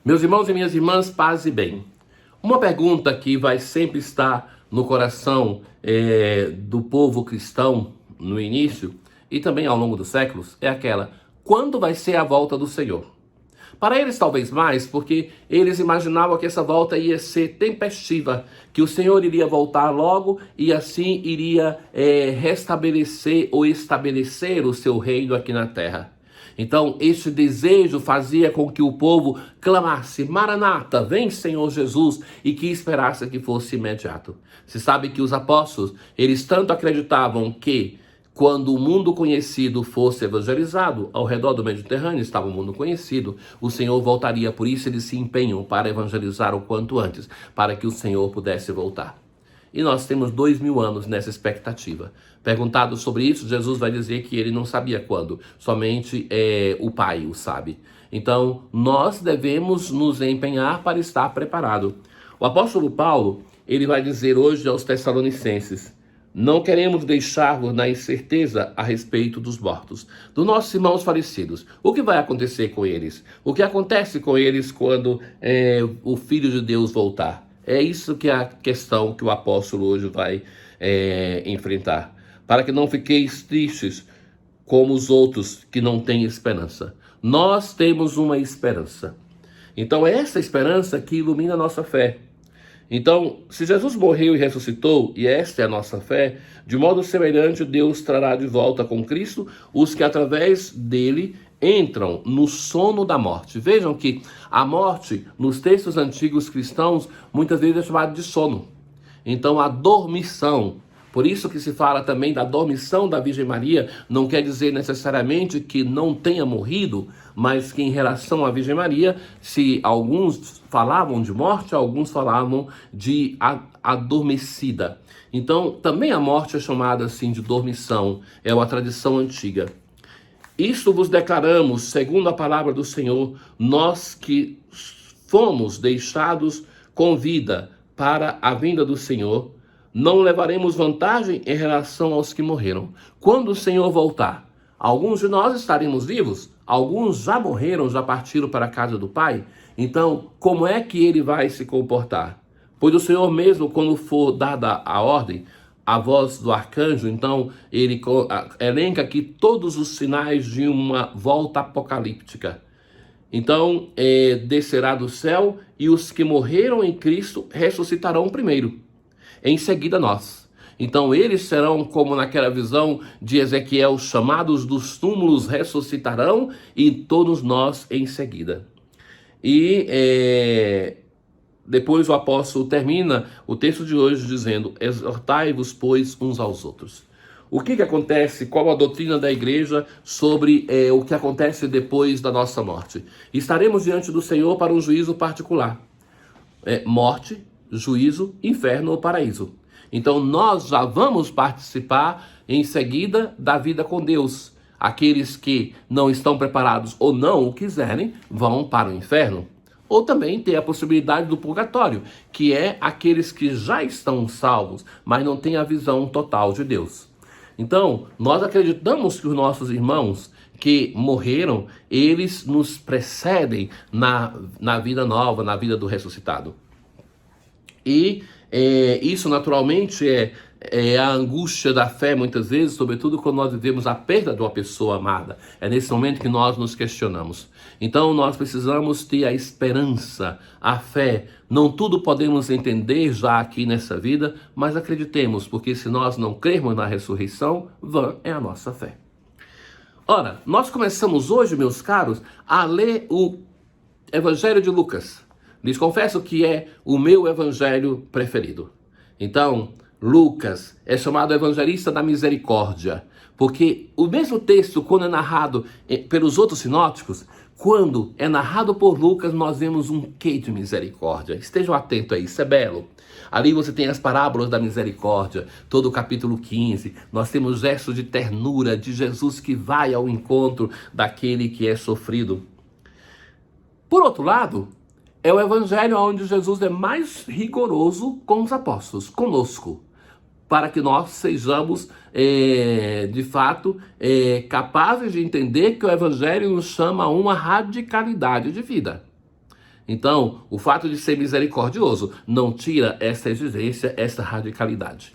Meus irmãos e minhas irmãs, paz e bem. Uma pergunta que vai sempre estar no coração do povo cristão no início e também ao longo dos séculos é aquela: quando vai ser a volta do Senhor? Para eles talvez mais, porque eles imaginavam que essa volta ia ser tempestiva, que o Senhor iria voltar logo e assim iria restabelecer ou estabelecer o seu reino aqui na terra. Então, este desejo fazia com que o povo clamasse: Maranata, vem Senhor Jesus, e que esperasse que fosse imediato. Se sabe que os apóstolos, eles tanto acreditavam que quando o mundo conhecido fosse evangelizado, ao redor do Mediterrâneo estava o mundo conhecido, o Senhor voltaria. Por isso eles se empenham para evangelizar o quanto antes, para que o Senhor pudesse voltar. E nós temos 2000 anos nessa expectativa. Perguntado sobre isso, Jesus vai dizer que ele não sabia quando, somente o Pai o sabe. Então, nós devemos nos empenhar para estar preparado. O apóstolo Paulo, ele vai dizer hoje aos Tessalonicenses: não queremos deixar-vos na incerteza a respeito dos mortos, dos nossos irmãos falecidos. O que vai acontecer com eles? O que acontece com eles quando o Filho de Deus voltar? É isso que é a questão que o apóstolo hoje vai enfrentar. Para que não fiqueis tristes como os outros que não têm esperança. Nós temos uma esperança. Então é essa esperança que ilumina a nossa fé. Então, se Jesus morreu e ressuscitou, e esta é a nossa fé, de modo semelhante Deus trará de volta com Cristo os que através dele entram no sono da morte. Vejam que a morte, nos textos antigos cristãos, muitas vezes é chamada de sono. Então, a dormição. Por isso que se fala também da dormição da Virgem Maria, não quer dizer necessariamente que não tenha morrido, mas que em relação à Virgem Maria, se alguns falavam de morte, alguns falavam de adormecida. Então, também a morte é chamada assim de dormição, é uma tradição antiga. Isto vos declaramos, segundo a palavra do Senhor, nós que fomos deixados com vida para a vinda do Senhor, não levaremos vantagem em relação aos que morreram. Quando o Senhor voltar, alguns de nós estaremos vivos, alguns já morreram, já partiram para a casa do Pai. Então, como é que ele vai se comportar? Pois o Senhor mesmo, quando for dada a ordem, a voz do arcanjo, então ele elenca aqui todos os sinais de uma volta apocalíptica. Então, descerá do céu e os que morreram em Cristo ressuscitarão primeiro. Em seguida nós. Então eles serão como naquela visão de Ezequiel, chamados dos túmulos ressuscitarão, e todos nós em seguida. E depois o apóstolo termina o texto de hoje dizendo: exortai-vos, pois, uns aos outros. O que acontece? Qual a doutrina da igreja sobre o que acontece depois da nossa morte? Estaremos diante do Senhor para um juízo particular. Morte, juízo, inferno ou paraíso. Então nós já vamos participar em seguida da vida com Deus. Aqueles que não estão preparados ou não o quiserem vão para o inferno. Ou também tem a possibilidade do purgatório, que é aqueles que já estão salvos, mas não têm a visão total de Deus. Então, nós acreditamos que os nossos irmãos que morreram, eles nos precedem na vida nova, na vida do ressuscitado. E isso naturalmente é a angústia da fé muitas vezes, sobretudo quando nós vivemos a perda de uma pessoa amada. É nesse momento que nós nos questionamos. Então nós precisamos ter a esperança, a fé. Não tudo podemos entender já aqui nessa vida, mas acreditemos, porque se nós não crermos na ressurreição, vã é a nossa fé. Ora, nós começamos hoje, meus caros, a ler o Evangelho de Lucas. Lhes confesso que é o meu evangelho preferido. Então, Lucas é chamado evangelista da misericórdia, porque o mesmo texto, quando é narrado pelos outros sinóticos, quando é narrado por Lucas, nós vemos um quê de misericórdia. Estejam atentos a isso, é belo. Ali você tem as parábolas da misericórdia, todo o capítulo 15. Nós temos gestos de ternura de Jesus que vai ao encontro daquele que é sofrido. Por outro lado, é o evangelho onde Jesus é mais rigoroso com os apóstolos, conosco, para que nós sejamos, de fato, capazes de entender que o evangelho nos chama a uma radicalidade de vida. Então, o fato de ser misericordioso não tira essa exigência, essa radicalidade.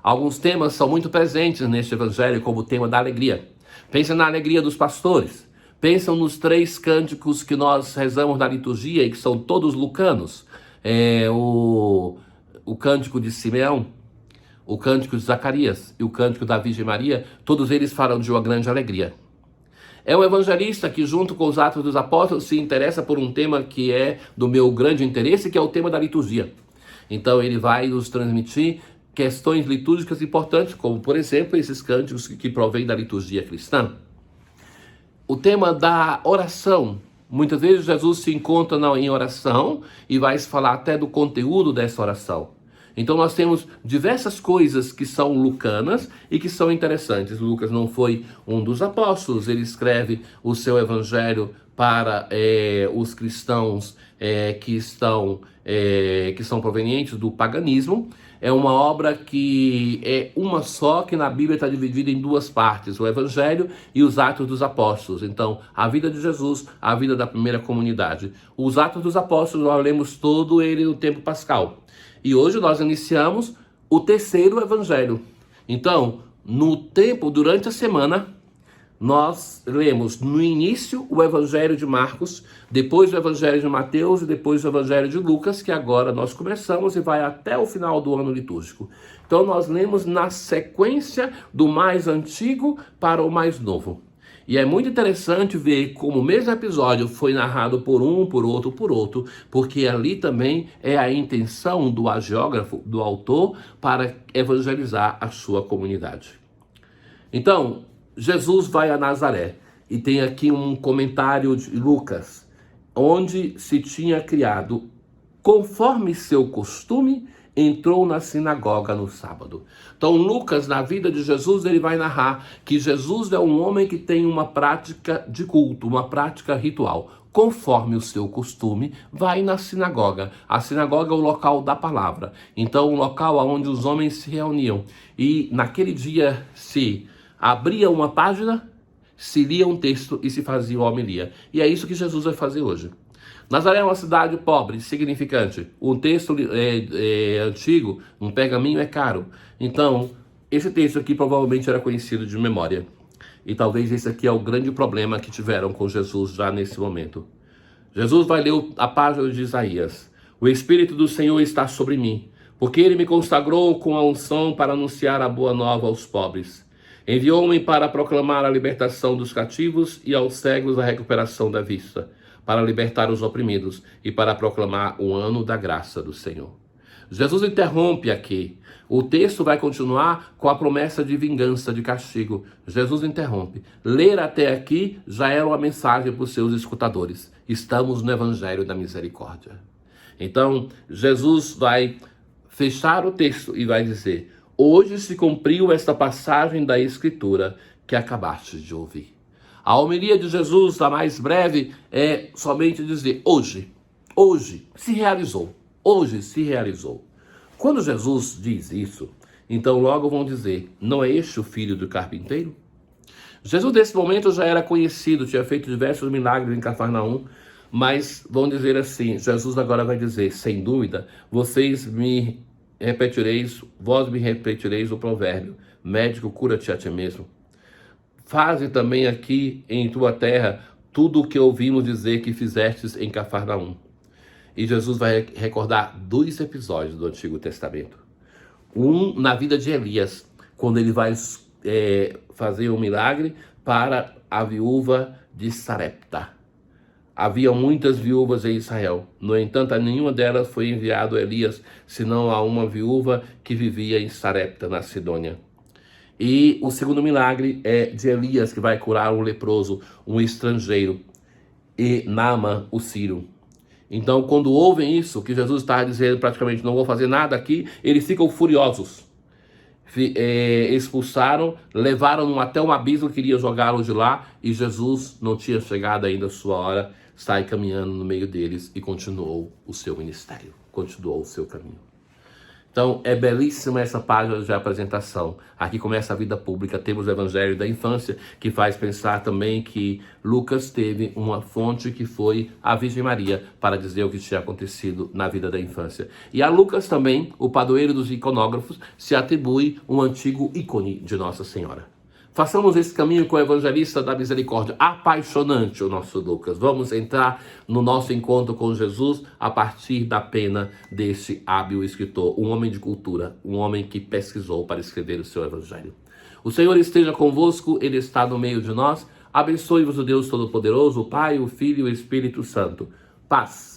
Alguns temas são muito presentes neste evangelho, como o tema da alegria. Pensa na alegria dos pastores. Pensam nos 3 cânticos que nós rezamos na liturgia e que são todos lucanos. O cântico de Simeão, o cântico de Zacarias e o cântico da Virgem Maria, todos eles falam de uma grande alegria. É um evangelista que, junto com os Atos dos Apóstolos, se interessa por um tema que é do meu grande interesse, que é o tema da liturgia. Então ele vai nos transmitir questões litúrgicas importantes, como, por exemplo, esses cânticos que provêm da liturgia cristã. O tema da oração. Muitas vezes Jesus se encontra em oração e vai falar até do conteúdo dessa oração. Então nós temos diversas coisas que são lucanas e que são interessantes. Lucas não foi um dos apóstolos, ele escreve o seu evangelho para os cristãos que são provenientes do paganismo. É uma obra que é uma só, que na Bíblia está dividida em 2 partes, o Evangelho e os Atos dos Apóstolos. Então, a vida de Jesus, a vida da primeira comunidade. Os Atos dos Apóstolos, nós lemos todo ele no tempo pascal. E hoje nós iniciamos o 3º Evangelho. Então, durante a semana, nós lemos no início o Evangelho de Marcos, depois o Evangelho de Mateus e depois o Evangelho de Lucas, que agora nós começamos e vai até o final do ano litúrgico. Então nós lemos na sequência do mais antigo para o mais novo. E é muito interessante ver como o mesmo episódio foi narrado por um, por outro, porque ali também é a intenção do agiógrafo, do autor, para evangelizar a sua comunidade. Então, Jesus vai a Nazaré, e tem aqui um comentário de Lucas, onde se tinha criado, conforme seu costume, entrou na sinagoga no sábado. Então Lucas, na vida de Jesus, ele vai narrar que Jesus é um homem que tem uma prática de culto, uma prática ritual. Conforme o seu costume, vai na sinagoga. A sinagoga é o local da palavra. Então, o local onde os homens se reuniam. E naquele dia se abria uma página, se lia um texto e se fazia uma homilia. E é isso que Jesus vai fazer hoje. Nazaré é uma cidade pobre, insignificante. Um texto antigo, um pergaminho é caro. Então, esse texto aqui provavelmente era conhecido de memória. E talvez esse aqui é o grande problema que tiveram com Jesus já nesse momento. Jesus vai ler a página de Isaías. O Espírito do Senhor está sobre mim, porque ele me consagrou com a unção para anunciar a boa nova aos pobres. Enviou-me para proclamar a libertação dos cativos e aos cegos a recuperação da vista, para libertar os oprimidos e para proclamar o ano da graça do Senhor. Jesus interrompe aqui. O texto vai continuar com a promessa de vingança, de castigo. Jesus interrompe. Ler até aqui já era uma mensagem para os seus escutadores. Estamos no Evangelho da Misericórdia. Então, Jesus vai fechar o texto e vai dizer: hoje se cumpriu esta passagem da Escritura que acabaste de ouvir. A homilia de Jesus, a mais breve, é somente dizer: hoje se realizou. Hoje se realizou. Quando Jesus diz isso, então logo vão dizer: não é este o filho do carpinteiro? Jesus nesse momento já era conhecido, tinha feito diversos milagres em Cafarnaum, mas vão dizer assim, Jesus agora vai dizer: sem dúvida, vós me repetireis o provérbio: médico, cura-te a ti mesmo. Faze também aqui em tua terra tudo o que ouvimos dizer que fizestes em Cafarnaum. E Jesus vai recordar 2 episódios do Antigo Testamento. Um na vida de Elias, quando ele vai fazer um milagre para a viúva de Sarepta. Havia muitas viúvas em Israel. No entanto, a nenhuma delas foi enviado a Elias, senão a uma viúva que vivia em Sarepta, na Sidônia. E o segundo milagre é de Elias, que vai curar um leproso, um estrangeiro, e Naamã, o sírio. Então, quando ouvem isso, que Jesus está dizendo praticamente: não vou fazer nada aqui, eles ficam furiosos. Expulsaram, levaram até um abismo, queria jogá-lo de lá, e Jesus não tinha chegado ainda a sua hora, sai caminhando no meio deles e continuou o seu ministério, continuou o seu caminho. Então, é belíssima essa página de apresentação. Aqui começa a vida pública, temos o Evangelho da Infância, que faz pensar também que Lucas teve uma fonte que foi a Virgem Maria, para dizer o que tinha acontecido na vida da infância. E a Lucas também, o padroeiro dos iconógrafos, se atribui um antigo ícone de Nossa Senhora. Façamos esse caminho com o evangelista da misericórdia. Apaixonante o nosso Lucas. Vamos entrar no nosso encontro com Jesus a partir da pena desse hábil escritor, um homem de cultura, um homem que pesquisou para escrever o seu evangelho. O Senhor esteja convosco, Ele está no meio de nós. Abençoe-vos o Deus Todo-Poderoso, o Pai, o Filho e o Espírito Santo. Paz.